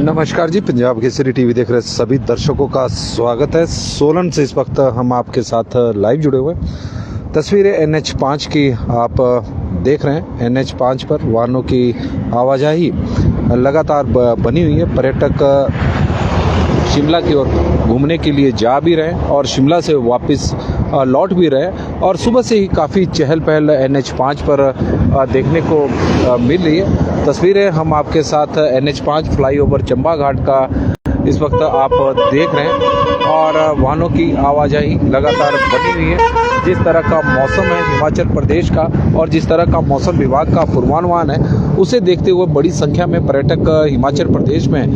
नमस्कार जी, पंजाब केसरी टीवी देख रहे सभी दर्शकों का स्वागत है। सोलन से इस वक्त हम आपके साथ लाइव जुड़े हुए हैं। तस्वीरें NH5 की आप देख रहे हैं। NH5 पर वाहनों की आवाजाही लगातार बनी हुई है। पर्यटक शिमला की ओर घूमने के लिए जा भी रहे हैं और शिमला से वापस लौट भी रहे हैं और सुबह से ही काफ़ी चहल पहल NH5 पर देखने को मिल रही है। तस्वीरें हम आपके साथ NH5 फ्लाईओवर चंबा घाट का इस वक्त आप देख रहे हैं और वाहनों की आवाजाही लगातार बनी हुई है। जिस तरह का मौसम है हिमाचल प्रदेश का और जिस तरह का मौसम विभाग का पूर्वानुमान है, उसे देखते हुए बड़ी संख्या में पर्यटक हिमाचल प्रदेश में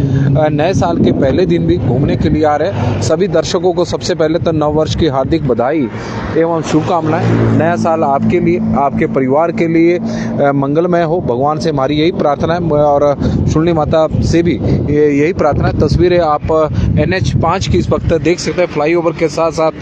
नए साल के पहले दिन भी घूमने के लिए आ रहे हैं। सभी दर्शकों को सबसे पहले तो नव वर्ष की हार्दिक बधाई एवं शुभकामनाएं। नया साल आपके लिए, आपके परिवार के लिए मंगलमय हो, भगवान से हमारी यही प्रार्थना है और शुल्नी माता से भी यही प्रार्थना है। तस्वीरें आप NH5 की इस वक्त देख सकते हैं। फ्लाईओवर के साथ साथ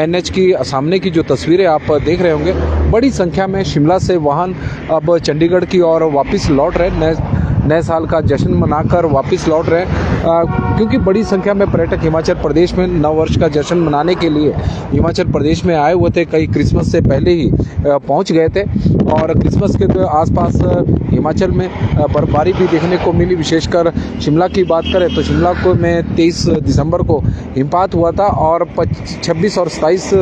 NH की सामने की जो तस्वीरें आप देख रहे होंगे, बड़ी संख्या में शिमला से वाहन अब चंडीगढ़ की ओर वापस लौट रहे हैं। नए साल का जश्न मनाकर वापस लौट रहे हैं क्योंकि बड़ी संख्या में पर्यटक हिमाचल प्रदेश में नव वर्ष का जश्न मनाने के लिए हिमाचल प्रदेश में आए हुए थे। कई क्रिसमस से पहले ही पहुंच गए थे और क्रिसमस के तो आसपास हिमाचल में बर्फबारी भी देखने को मिली। विशेषकर शिमला की बात करें तो शिमला को में 23 दिसंबर को हिमपात हुआ था और 26 और 27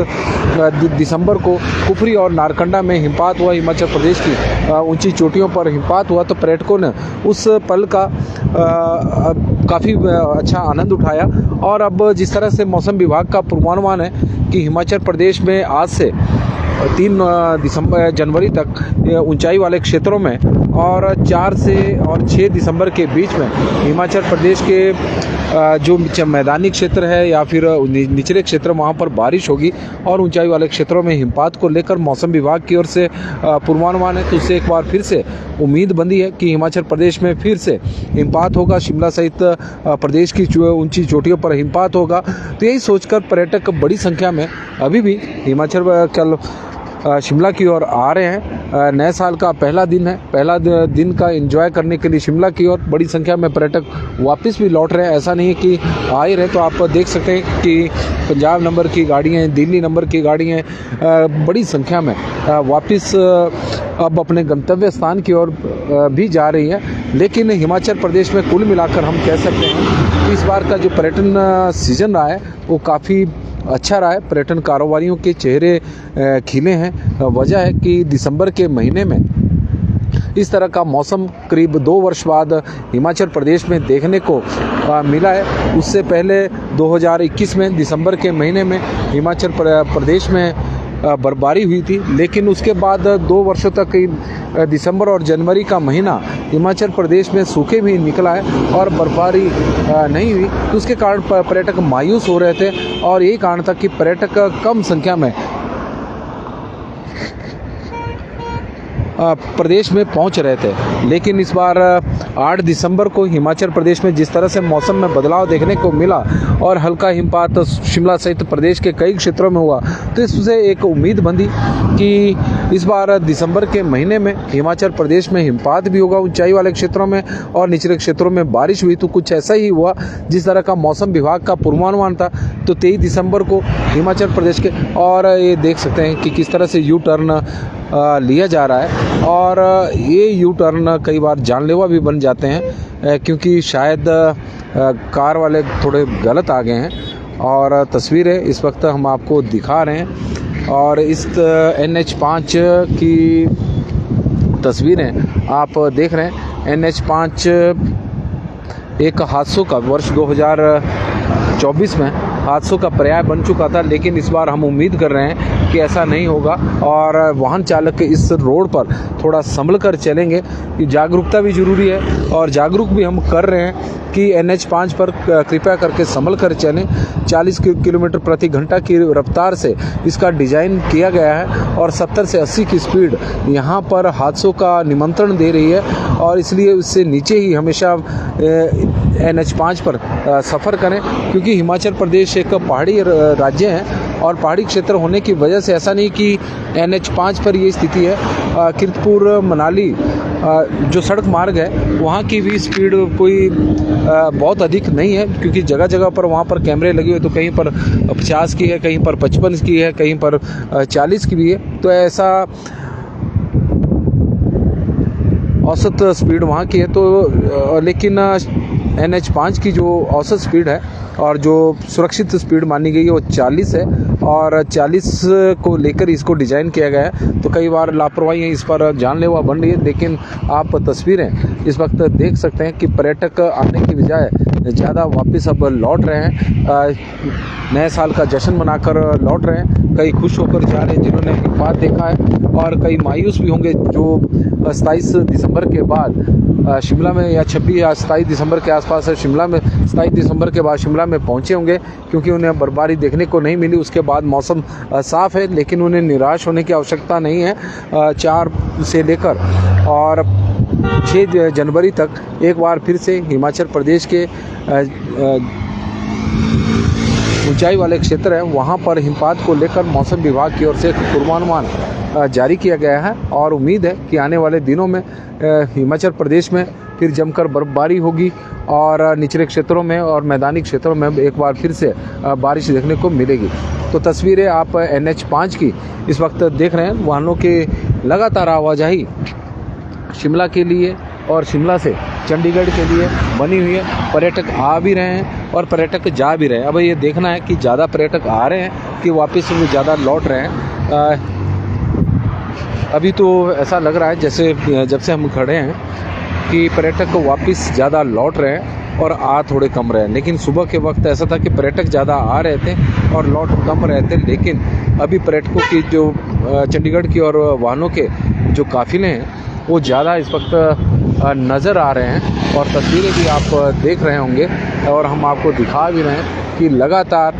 दिसंबर को कुफरी और नारकंडा में हिमपात हुआ। हिमाचल प्रदेश की ऊंची चोटियों पर हिमपात हुआ तो पर्यटकों ने उस पल का काफ़ी अच्छा आनंद उठाया। और अब जिस तरह से मौसम विभाग का पूर्वानुमान है कि हिमाचल प्रदेश में आज से 3 जनवरी तक ऊंचाई वाले क्षेत्रों में और 4 से और 6 दिसंबर के बीच में हिमाचल प्रदेश के जो मैदानी क्षेत्र है या फिर निचले क्षेत्र, वहाँ पर बारिश होगी और ऊंचाई वाले क्षेत्रों में हिमपात को लेकर मौसम विभाग की ओर से पूर्वानुमान है। तो उससे एक बार फिर से उम्मीद बंधी है कि हिमाचल प्रदेश में फिर से हिमपात होगा। शिमला सहित प्रदेश की ऊंची चोटियों पर हिमपात होगा। तो यही सोचकर पर्यटक बड़ी संख्या में अभी भी हिमाचल शिमला की ओर आ रहे हैं। नए साल का पहला दिन है। पहला दिन का एंजॉय करने के लिए शिमला की ओर बड़ी संख्या में पर्यटक वापस भी लौट रहे हैं। ऐसा नहीं है कि आ ही रहे। तो आप देख सकते हैं कि पंजाब नंबर की गाड़ियाँ, दिल्ली नंबर की गाड़ियाँ बड़ी संख्या में वापस अब अपने गंतव्य स्थान की ओर भी जा रही हैं। लेकिन हिमाचल प्रदेश में कुल मिलाकर हम कह सकते हैं कि इस बार का जो पर्यटन सीजन रहा है वो काफ़ी अच्छा रहा है। पर्यटन कारोबारियों के चेहरे खिले हैं। वजह है कि दिसंबर के महीने में इस तरह का मौसम करीब 2 वर्ष बाद हिमाचल प्रदेश में देखने को मिला है। उससे पहले 2021 में दिसंबर के महीने में हिमाचल प्रदेश में बर्फबारी हुई थी, लेकिन उसके बाद 2 वर्षों तक दिसंबर और जनवरी का महीना हिमाचल प्रदेश में सूखे भी निकला है और बर्फबारी नहीं हुई। तो उसके कारण पर्यटक मायूस हो रहे थे और यही कारण था कि पर्यटक कम संख्या में प्रदेश में पहुंच रहे थे। लेकिन इस बार 8 दिसंबर को हिमाचल प्रदेश में जिस तरह से मौसम में बदलाव देखने को मिला और हल्का हिमपात शिमला सहित प्रदेश के कई क्षेत्रों में हुआ, तो इससे एक उम्मीद बंधी कि इस बार दिसंबर के महीने में हिमाचल प्रदेश में हिमपात भी होगा ऊंचाई वाले क्षेत्रों में और निचले क्षेत्रों में बारिश हुई। तो कुछ ऐसा ही हुआ जिस तरह का मौसम विभाग का पूर्वानुमान था। तो 23 दिसंबर को हिमाचल प्रदेश के, और ये देख सकते हैं कि किस तरह से यू टर्न लिया जा रहा है और ये यू टर्न कई बार जानलेवा भी बन जाते हैं क्योंकि शायद कार वाले थोड़े गलत आ गए हैं। और तस्वीरें इस वक्त हम आपको दिखा रहे हैं और इस NH5 की तस्वीरें आप देख रहे हैं। NH5 एक हादसों का वर्ष 2024 में हादसों का पर्याय बन चुका था, लेकिन इस बार हम उम्मीद कर रहे हैं कि ऐसा नहीं होगा और वाहन चालक इस रोड पर थोड़ा संभल कर चलेंगे। जागरूकता भी ज़रूरी है और जागरूक भी हम कर रहे हैं कि NH5 पर कृपया करके संभल कर चलें। 40 किलोमीटर प्रति घंटा की रफ्तार से इसका डिज़ाइन किया गया है और 70 से 80 की स्पीड यहाँ पर हादसों का निमंत्रण दे रही है और इसलिए उससे नीचे ही हमेशा NH5 पर सफ़र करें क्योंकि हिमाचल प्रदेश एक पहाड़ी राज्य है और पहाड़ी क्षेत्र होने की वजह से ऐसा नहीं कि NH5 पर ये स्थिति है। कीरतपुर मनाली जो सड़क मार्ग है वहाँ की भी स्पीड कोई बहुत अधिक नहीं है, क्योंकि जगह जगह पर वहाँ पर कैमरे लगे हुए, तो कहीं पर 50 की है, कहीं पर 55 की है, कहीं पर 40 की भी है। तो ऐसा औसत स्पीड वहाँ की है। तो लेकिन NH5 की जो औसत स्पीड है और जो सुरक्षित स्पीड मानी गई है वो 40 है, और 40 को लेकर इसको डिज़ाइन किया गया है। तो कई बार लापरवाही इस पर जानलेवा बन रही है। लेकिन आप तस्वीरें इस वक्त देख सकते हैं कि पर्यटक आने की बजाय ज़्यादा वापस अब लौट रहे हैं, नए साल का जश्न मनाकर लौट रहे हैं। कई खुश होकर जा रहे हैं जिन्होंने हिमपात देखा है, और कई मायूस भी होंगे जो 27 दिसंबर के बाद शिमला में, या 26 या 27 दिसंबर के आसपास है शिमला में, 27 दिसंबर के बाद शिमला में पहुंचे होंगे, क्योंकि उन्हें बर्फबारी देखने को नहीं मिली। उसके बाद मौसम साफ़ है, लेकिन उन्हें निराश होने की आवश्यकता नहीं है। 4 से लेकर और 6 जनवरी तक एक बार फिर से हिमाचल प्रदेश के ऊंचाई वाले क्षेत्र है वहाँ पर हिमपात को लेकर मौसम विभाग की ओर से पूर्वानुमान जारी किया गया है, और उम्मीद है कि आने वाले दिनों में हिमाचल प्रदेश में फिर जमकर बर्फबारी होगी, और निचले क्षेत्रों में और मैदानी क्षेत्रों में एक बार फिर से बारिश देखने को मिलेगी। तो तस्वीरें आप NH5 की इस वक्त देख रहे हैं। वाहनों के लगातार आवाजाही शिमला के लिए और शिमला से चंडीगढ़ के लिए बनी हुई है। पर्यटक आ भी रहे हैं और पर्यटक जा भी रहे हैं। अब ये देखना है कि ज़्यादा पर्यटक आ रहे हैं कि वापस ज़्यादा लौट रहे हैं। अभी तो ऐसा लग रहा है जैसे जब से हम खड़े हैं कि पर्यटक वापस ज़्यादा लौट रहे हैं और आ थोड़े कम रहे हैं। लेकिन सुबह के वक्त ऐसा था कि पर्यटक ज़्यादा आ रहे थे और लौट कम रहे थे। लेकिन अभी पर्यटकों की जो चंडीगढ़ की और वाहनों के जो काफ़िले हैं वो ज़्यादा इस वक्त नज़र आ रहे हैं, और तस्वीरें भी आप देख रहे होंगे और हम आपको दिखा भी रहे हैं कि लगातार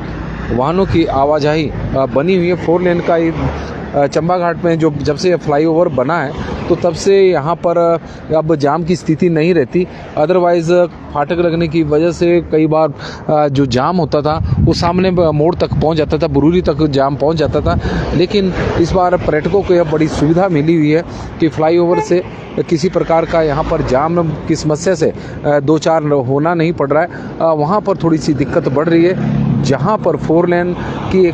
वाहनों की आवाजाही बनी हुई है। 4 लेन का चंबा घाट में जब से फ्लाईओवर बना है तो तब से यहाँ पर अब जाम की स्थिति नहीं रहती। अदरवाइज़ फाटक लगने की वजह से कई बार जो जाम होता था वो सामने मोड़ तक पहुँच जाता था, बुरूरी तक जाम पहुँच जाता था। लेकिन इस बार पर्यटकों को यह बड़ी सुविधा मिली हुई है कि फ्लाईओवर से किसी प्रकार का यहाँ पर जाम की समस्या से 2-4 होना नहीं पड़ रहा है। वहाँ पर थोड़ी सी दिक्कत बढ़ रही है, जहाँ पर 4 लेन की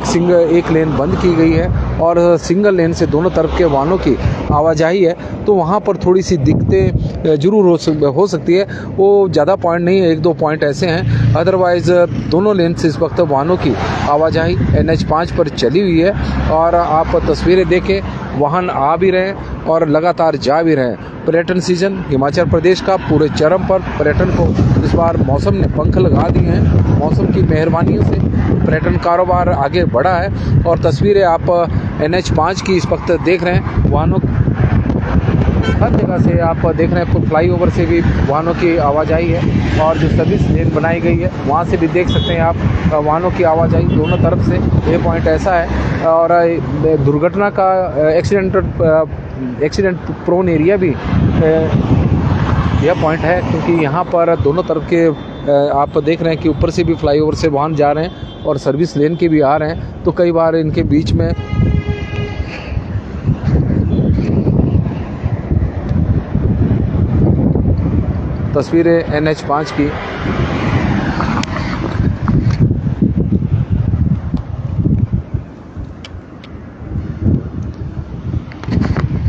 एक लेन बंद की गई है और सिंगल लेन से दोनों तरफ के वाहनों की आवाजाही है। तो वहाँ पर थोड़ी सी दिक्कतें जरूर हो सकती है। वो ज़्यादा पॉइंट नहीं है, 1-2 पॉइंट ऐसे हैं। अदरवाइज़ दोनों लेन से इस वक्त वाहनों की आवाजाही NH5 पर चली हुई है, और आप तस्वीरें देखें वाहन आ भी रहे हैं और लगातार जा भी रहे हैं। पर्यटन सीजन हिमाचल प्रदेश का पूरे चरम पर। पर्यटन को इस बार मौसम ने पंख लगा दिए हैं। मौसम की मेहरबानियों से पर्यटन कारोबार आगे बढ़ा है, और तस्वीरें आप NH5 की इस वक्त देख रहे हैं। वाहनों हर जगह से आप देख रहे हैं, फ्लाईओवर से भी वाहनों की आवाजाही है, और जो सर्विस लेन बनाई गई है वहाँ से भी देख सकते हैं आप वाहनों की आवाजाही दोनों तरफ से। ये पॉइंट ऐसा है, और दुर्घटना का एक्सीडेंट प्रोन एरिया भी यह पॉइंट है, क्योंकि यहाँ पर दोनों तरफ के आप देख रहे हैं कि ऊपर से भी फ्लाईओवर से वाहन जा रहे हैं और सर्विस लेन के भी आ रहे हैं। तो कई बार इनके बीच में तस्वीरें NH5 की।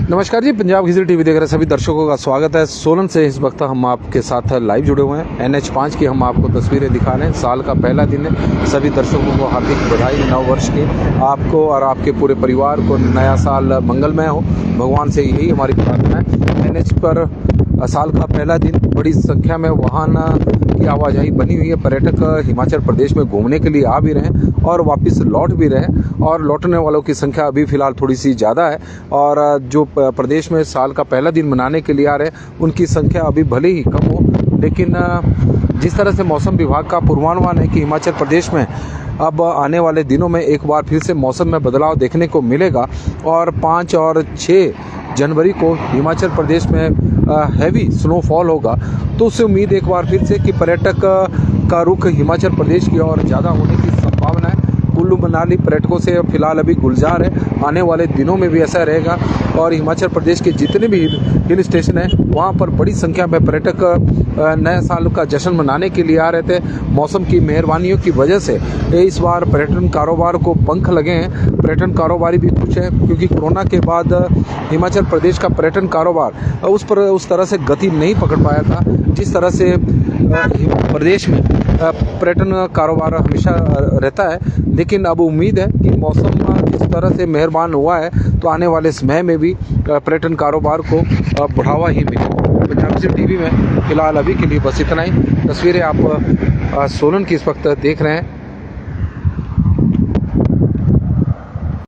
नमस्कार जी, पंजाब केसरी टीवी देख रहे सभी दर्शकों का स्वागत है। सोलन से इस वक्त हम आपके साथ लाइव जुड़े हुए हैं। NH5 की हम आपको तस्वीरें दिखा रहे हैं। साल का पहला दिन है। सभी दर्शकों को हार्दिक बधाई नव वर्ष की। आपको और आपके पूरे परिवार को नया साल मंगलमय हो, भगवान से यही हमारी प्रार्थना है। NH पर साल का पहला दिन, बड़ी संख्या में वाहन की आवाजाही बनी हुई है। पर्यटक हिमाचल प्रदेश में घूमने के लिए आ भी रहे हैं और वापस लौट भी रहे हैं, और लौटने वालों की संख्या अभी फ़िलहाल थोड़ी सी ज़्यादा है। और जो प्रदेश में साल का पहला दिन मनाने के लिए आ रहे हैं उनकी संख्या अभी भले ही कम हो, लेकिन जिस तरह से मौसम विभाग का पूर्वानुमान है कि हिमाचल प्रदेश में अब आने वाले दिनों में एक बार फिर से मौसम में बदलाव देखने को मिलेगा, और 5 और 6 जनवरी को हिमाचल प्रदेश में हैवी स्नोफॉल होगा। तो उससे उम्मीद एक बार फिर से कि पर्यटक का रुख हिमाचल प्रदेश की ओर ज़्यादा होने की संभावना है। कुल्लू मनाली पर्यटकों से फिलहाल अभी गुलजार है, आने वाले दिनों में भी ऐसा रहेगा और हिमाचल प्रदेश के जितने भी हिल स्टेशन हैं वहाँ पर बड़ी संख्या में पर्यटक नए साल का जश्न मनाने के लिए आ रहे थे। मौसम की मेहरबानियों की वजह से इस बार पर्यटन कारोबार को पंख लगे हैं। पर्यटन कारोबारी भी खुश हैं क्योंकि कोरोना के बाद हिमाचल प्रदेश का पर्यटन कारोबार उस तरह से गति नहीं पकड़ पाया था जिस तरह से प्रदेश में पर्यटन कारोबार हमेशा रहता है। लेकिन अब उम्मीद है कि मौसम इस तरह से मेहरबान हुआ है तो आने वाले समय में भी पर्यटन कारोबार को बढ़ावा ही मिले। पंजाब विज़न टीवी में फिलहाल अभी के लिए बस इतना ही। तस्वीरें आप सोलन की इस वक्त देख रहे हैं।